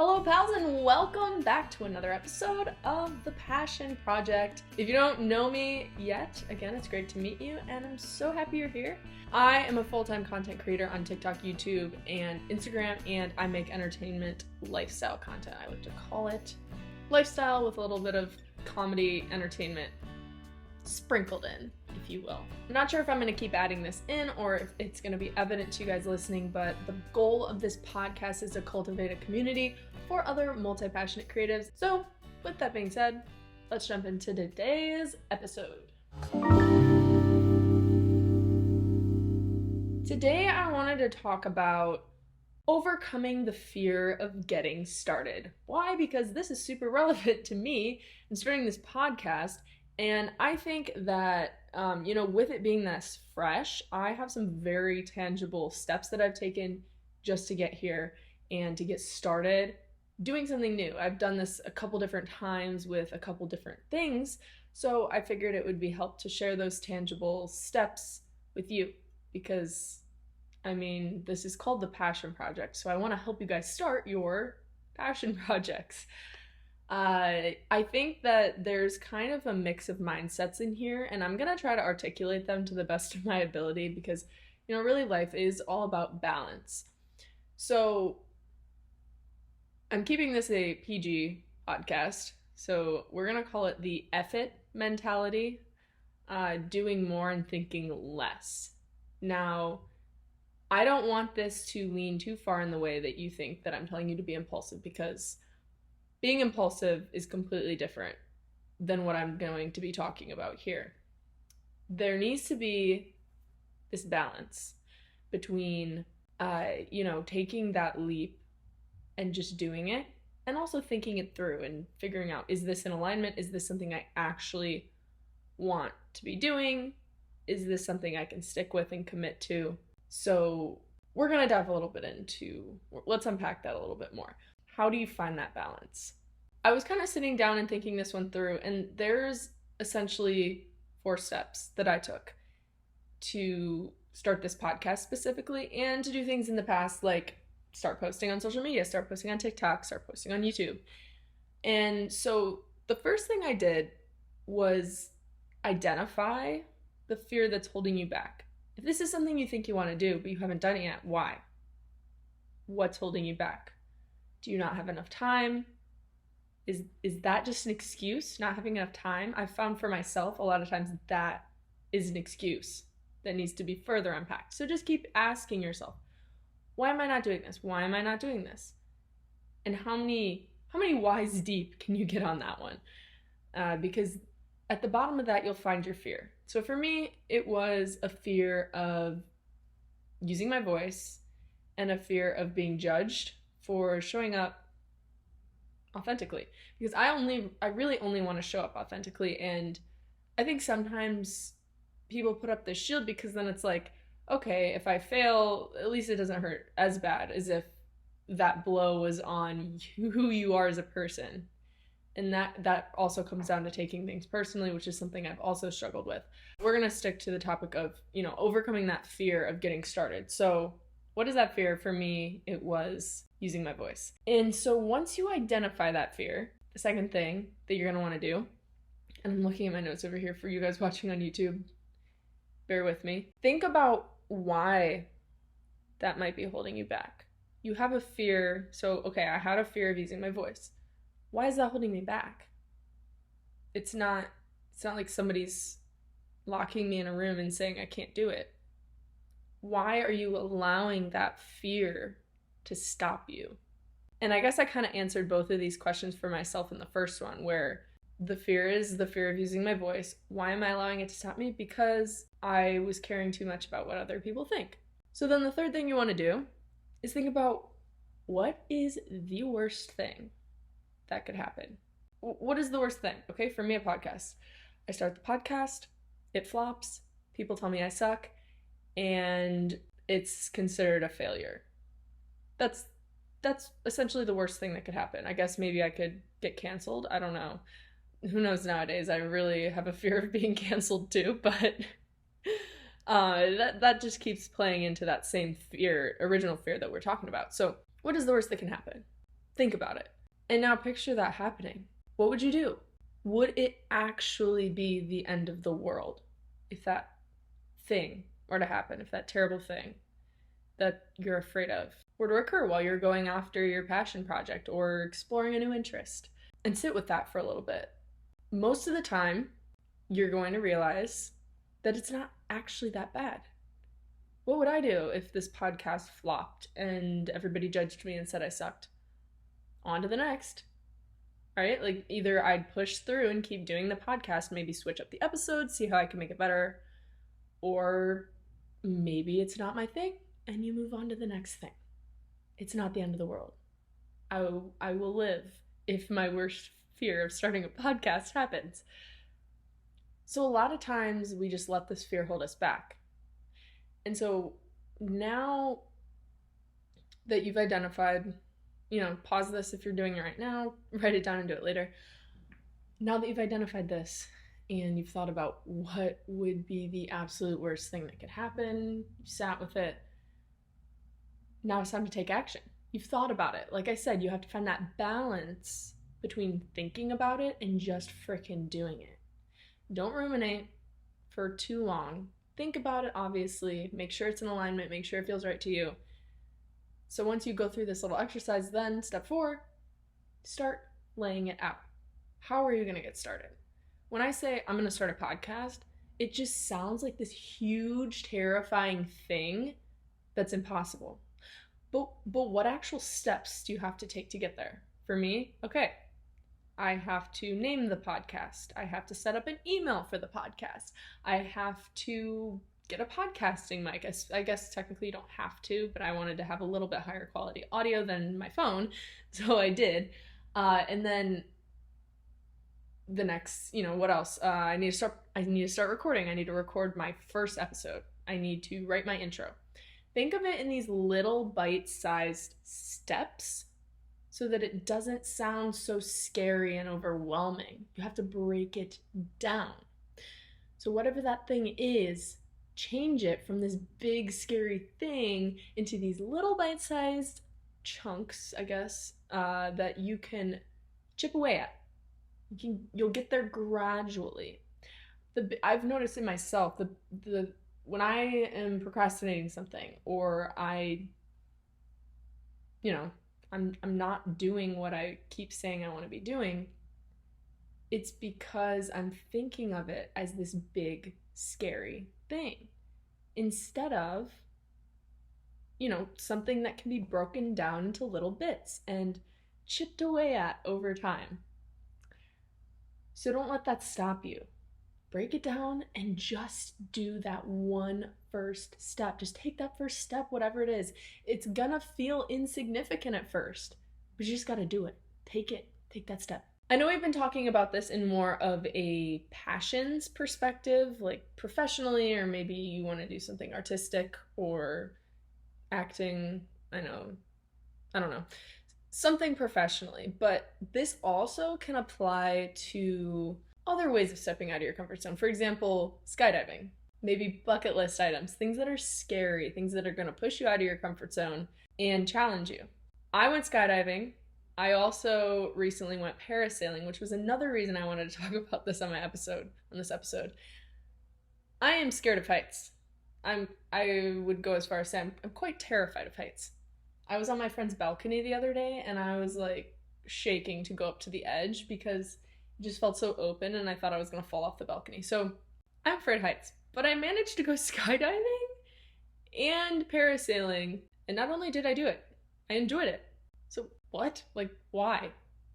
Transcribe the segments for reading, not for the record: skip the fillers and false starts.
Hello pals and welcome back to another episode of The Passion Project. If you don't know me yet, again, it's great to meet you and I'm so happy you're here. I am a full-time content creator on TikTok, YouTube, and Instagram, and I make entertainment lifestyle content. I like to call it lifestyle with a little bit of comedy entertainment sprinkled in, if you will. I'm not sure if I'm going to keep adding this in or if it's going to be evident to you guys listening, but the goal of this podcast is to cultivate a community for other multi-passionate creatives. So with that being said, let's jump into today's episode. Today I wanted to talk about overcoming the fear of getting started. Why? Because this is super relevant to me in starting this podcast. And I think that, with it being this fresh, I have some very tangible steps that I've taken just to get here and to get started doing something new. I've done this a couple different times with a couple different things, so I figured it would be helpful to share those tangible steps with you because, this is called The Passion Project, so I want to help you guys start your passion projects. I think that there's kind of a mix of mindsets in here, and I'm going to try to articulate them to the best of my ability because, really life is all about balance. So I'm keeping this a PG podcast, so we're going to call it the F-it mentality, doing more and thinking less. Now, I don't want this to lean too far in the way that you think that I'm telling you to be impulsive, because being impulsive is completely different than what I'm going to be talking about here. There needs to be this balance between, taking that leap and just doing it, and also thinking it through and figuring out, is this in alignment? Is this something I actually want to be doing? Is this something I can stick with and commit to? So we're going to dive a little bit into, let's unpack that a little bit more. How do you find that balance? I was kind of sitting down and thinking this one through, and there's essentially 4 steps that I took to start this podcast specifically, and to do things in the past, like start posting on social media, start posting on TikTok, start posting on YouTube. And so the first thing I did was identify the fear that's holding you back. If this is something you think you want to do, but you haven't done it yet, why? What's holding you back? Do you not have enough time? Is that just an excuse, not having enough time? I've found for myself a lot of times that is an excuse that needs to be further unpacked. So just keep asking yourself, why am I not doing this? Why am I not doing this? And how many whys deep can you get on that one? Because at the bottom of that, you'll find your fear. So for me, it was a fear of using my voice and a fear of being judged for showing up authentically, because I really only want to show up authentically. And I think sometimes people put up this shield because then it's like, okay, if I fail, at least it doesn't hurt as bad as if that blow was on who you are as a person. And that also comes down to taking things personally, which is something I've also struggled with. We're going to stick to the topic of, overcoming that fear of getting started. So what is that fear? For me, it was using my voice. And so once you identify that fear, the second thing that you're going to want to do, and I'm looking at my notes over here for you guys watching on YouTube, bear with me. Think about why that might be holding you back. You have a fear. So, okay, I had a fear of using my voice. Why is that holding me back? It's not like somebody's locking me in a room and saying I can't do it. Why are you allowing that fear to stop you? And I guess I kind of answered both of these questions for myself in the first one, where the fear is the fear of using my voice. Why am I allowing it to stop me? Because I was caring too much about what other people think. So then the third thing you want to do is think about, what is the worst thing that could happen? What is the worst thing? Okay, for me, a podcast. I start the podcast, it flops, people tell me I suck, and it's considered a failure. That's essentially the worst thing that could happen. I guess maybe I could get canceled. I don't know. Who knows nowadays? I really have a fear of being canceled too, but that just keeps playing into that same fear, original fear that we're talking about. So what is the worst that can happen? Think about it. And now picture that happening. What would you do? Would it actually be the end of the world if that thing were to happen, if that terrible thing that you're afraid of were to occur while you're going after your passion project or exploring a new interest? And sit with that for a little bit. Most of the time, you're going to realize that it's not actually that bad. What would I do if this podcast flopped and everybody judged me and said I sucked? On to the next. Right? Like, either I'd push through and keep doing the podcast, maybe switch up the episodes, see how I can make it better, or maybe it's not my thing and you move on to the next thing. It's not the end of the world. I will live if my worst fear of starting a podcast happens. So a lot of times we just let this fear hold us back. And so now that you've identified, pause this if you're doing it right now, write it down and do it later. Now that you've identified this and you've thought about what would be the absolute worst thing that could happen, you sat with it, now it's time to take action. You've thought about it. Like I said, you have to find that balance between thinking about it and just frickin' doing it. Don't ruminate for too long. Think about it, obviously. Make sure it's in alignment. Make sure it feels right to you. So once you go through this little exercise, then step 4, start laying it out. How are you going to get started? When I say I'm going to start a podcast, it just sounds like this huge, terrifying thing that's impossible. But what actual steps do you have to take to get there? For me, okay, I have to name the podcast. I have to set up an email for the podcast. I have to get a podcasting mic. I guess technically you don't have to, but I wanted to have a little bit higher quality audio than my phone, so I did. And then the next, what else? I need to start recording. I need to record my first episode. I need to write my intro. Think of it in these little bite-sized steps so that it doesn't sound so scary and overwhelming. You have to break it down. So whatever that thing is, change it from this big scary thing into these little bite-sized chunks, I guess, that you can chip away at. You'll get there gradually. I've noticed in myself, when I am procrastinating something, or I'm not doing what I keep saying I want to be doing, it's because I'm thinking of it as this big, scary thing instead of, something that can be broken down into little bits and chipped away at over time. So don't let that stop you. Break it down and just do that one first step. Just take that first step, whatever it is. It's gonna feel insignificant at first, but you just gotta do it. Take that step. I know we've been talking about this in more of a passions perspective, like professionally, or maybe you want to do something artistic or acting. I don't know. Something professionally, but this also can apply to other ways of stepping out of your comfort zone. For example, skydiving, maybe bucket list items, things that are scary, things that are going to push you out of your comfort zone and challenge you. I went skydiving. I also recently went parasailing, which was another reason I wanted to talk about this on this episode. I am scared of heights. I would go as far as saying I'm quite terrified of heights. I was on my friend's balcony the other day and I was like shaking to go up to the edge because it just felt so open and I thought I was going to fall off the balcony. So I'm afraid of heights, but I managed to go skydiving and parasailing. And not only did I do it, I enjoyed it. So what? Like, why?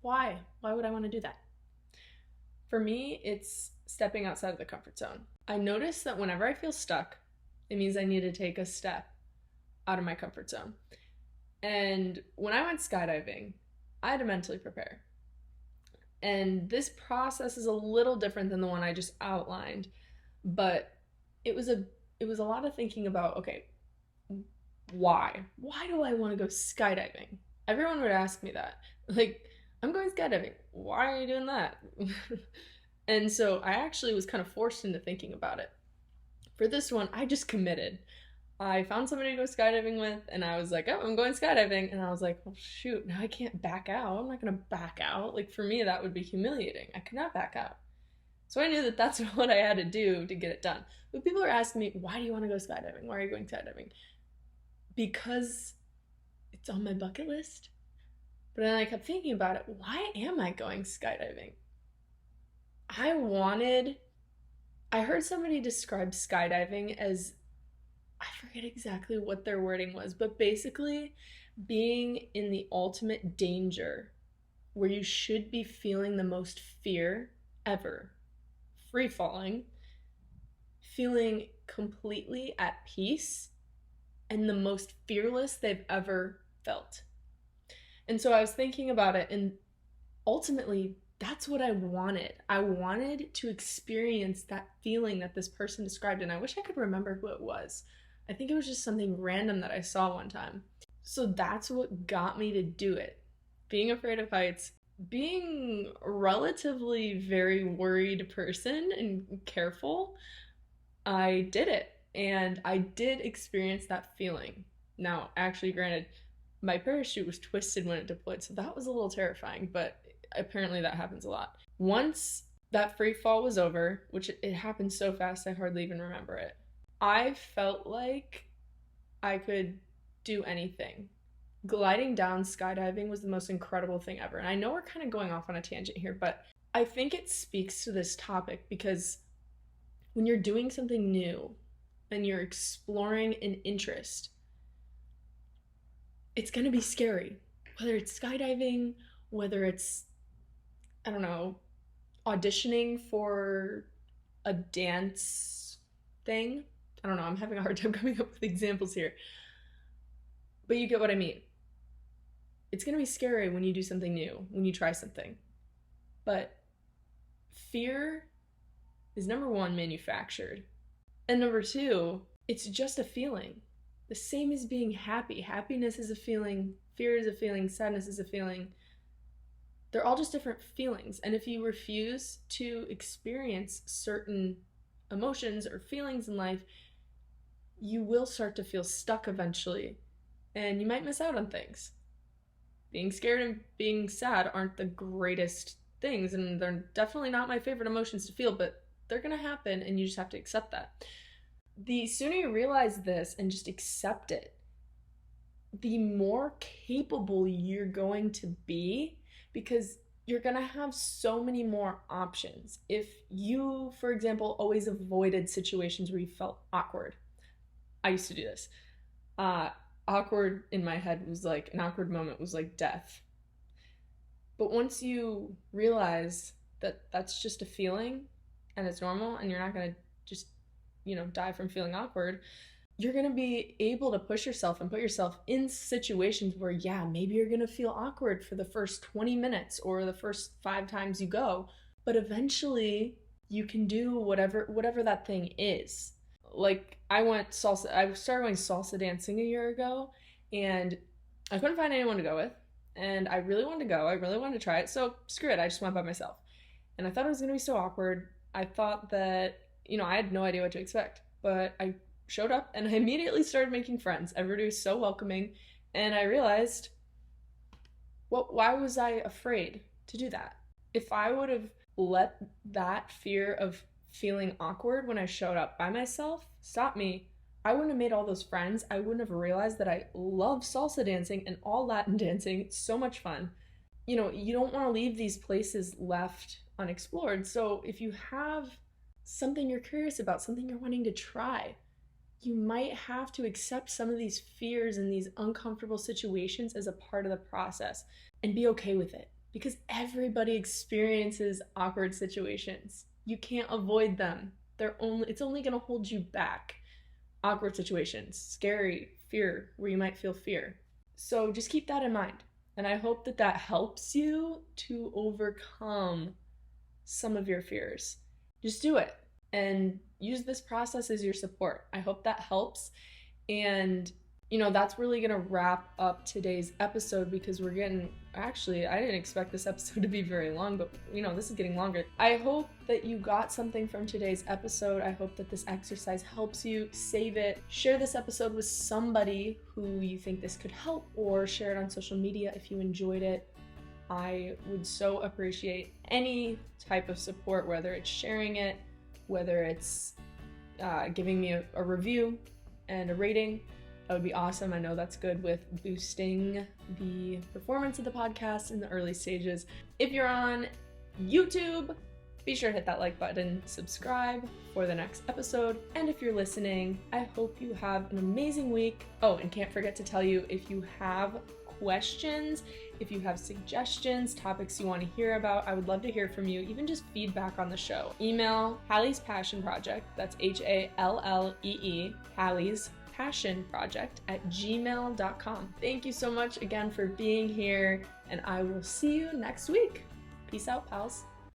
Why would I want to do that? For me, it's stepping outside of the comfort zone. I notice that whenever I feel stuck, it means I need to take a step out of my comfort zone. And when I went skydiving, I had to mentally prepare. And this process is a little different than the one I just outlined, but it was a lot of thinking about, okay, why? Why do I want to go skydiving? Everyone would ask me that. Like, I'm going skydiving. Why are you doing that? And so I actually was kind of forced into thinking about it. For this one, I just committed. I found somebody to go skydiving with, and I was like, oh, I'm going skydiving. And I was like, well, shoot, now I can't back out. I'm not going to back out. Like, for me, that would be humiliating. I could not back out. So I knew that that's what I had to do to get it done. But people are asking me, why do you want to go skydiving? Why are you going skydiving? Because it's on my bucket list. But then I kept thinking about it. Why am I going skydiving? I heard somebody describe skydiving as, I forget exactly what their wording was, but basically being in the ultimate danger where you should be feeling the most fear ever, free falling, feeling completely at peace, and the most fearless they've ever felt. And so I was thinking about it, and ultimately, that's what I wanted. I wanted to experience that feeling that this person described, and I wish I could remember who it was. I think it was just something random that I saw one time. So that's what got me to do it. Being afraid of heights, being a relatively very worried person and careful, I did it. And I did experience that feeling. Now, actually, granted, my parachute was twisted when it deployed, so that was a little terrifying, but apparently that happens a lot. Once that free fall was over, which it happened so fast I hardly even remember it, I felt like I could do anything. Gliding down skydiving was the most incredible thing ever. And I know we're kind of going off on a tangent here, but I think it speaks to this topic because when you're doing something new and you're exploring an interest, it's going to be scary. Whether it's skydiving, whether it's, I don't know, auditioning for a dance thing. I don't know, I'm having a hard time coming up with examples here. But you get what I mean. It's going to be scary when you do something new, when you try something. But fear is number one, manufactured. And number two, it's just a feeling. The same as being happy. Happiness is a feeling, fear is a feeling, sadness is a feeling. They're all just different feelings. And if you refuse to experience certain emotions or feelings in life, you will start to feel stuck eventually. And you might miss out on things. Being scared and being sad aren't the greatest things, and they're definitely not my favorite emotions to feel, but they're gonna happen, and you just have to accept that. The sooner you realize this and just accept it, the more capable you're going to be, because you're going to have so many more options. If you, for example, always avoided situations where you felt awkward, I used to do this. Awkward in my head was like, an awkward moment was like death. But once you realize that that's just a feeling and it's normal and you're not going to just, die from feeling awkward, you're going to be able to push yourself and put yourself in situations where, yeah, maybe you're going to feel awkward for the first 20 minutes or the first 5 times you go, but eventually you can do whatever that thing is. Like I started going salsa dancing a year ago, and I couldn't find anyone to go with, and I really wanted to go. I really wanted to try it, so screw it, I just went by myself. And I thought it was going to be so awkward. I thought that, I had no idea what to expect, but I showed up and I immediately started making friends. Everybody was so welcoming, and I realized, why was I afraid to do that? If I would have let that fear of feeling awkward when I showed up by myself stop me, I wouldn't have made all those friends. I wouldn't have realized that I love salsa dancing and all Latin dancing. It's so much fun. You don't want to leave these places left unexplored. So if you have something you're curious about, something you're wanting to try, you might have to accept some of these fears and these uncomfortable situations as a part of the process and be okay with it, because everybody experiences awkward situations. You can't avoid them. It's only going to hold you back. Awkward situations, scary, fear, where you might feel fear. So just keep that in mind. And I hope that helps you to overcome some of your fears. Just do it and use this process as your support. I hope that helps. And, that's really gonna wrap up today's episode because actually, I didn't expect this episode to be very long, but this is getting longer. I hope that you got something from today's episode. I hope that this exercise helps you. Save it. Share this episode with somebody who you think this could help, or share it on social media if you enjoyed it. I would so appreciate any type of support, whether it's sharing it, whether it's giving me a review and a rating. That would be awesome. I know that's good with boosting the performance of the podcast in the early stages. If you're on YouTube, be sure to hit that like button, subscribe for the next episode. And if you're listening, I hope you have an amazing week. Oh, and can't forget to tell you, if you have questions, if you have suggestions, topics you want to hear about, I would love to hear from you, even just feedback on the show. Email halleespassionproject, that's HALLEE, halleespassionproject@gmail.com. Thank you so much again for being here, and I will see you next week. Peace out, pals.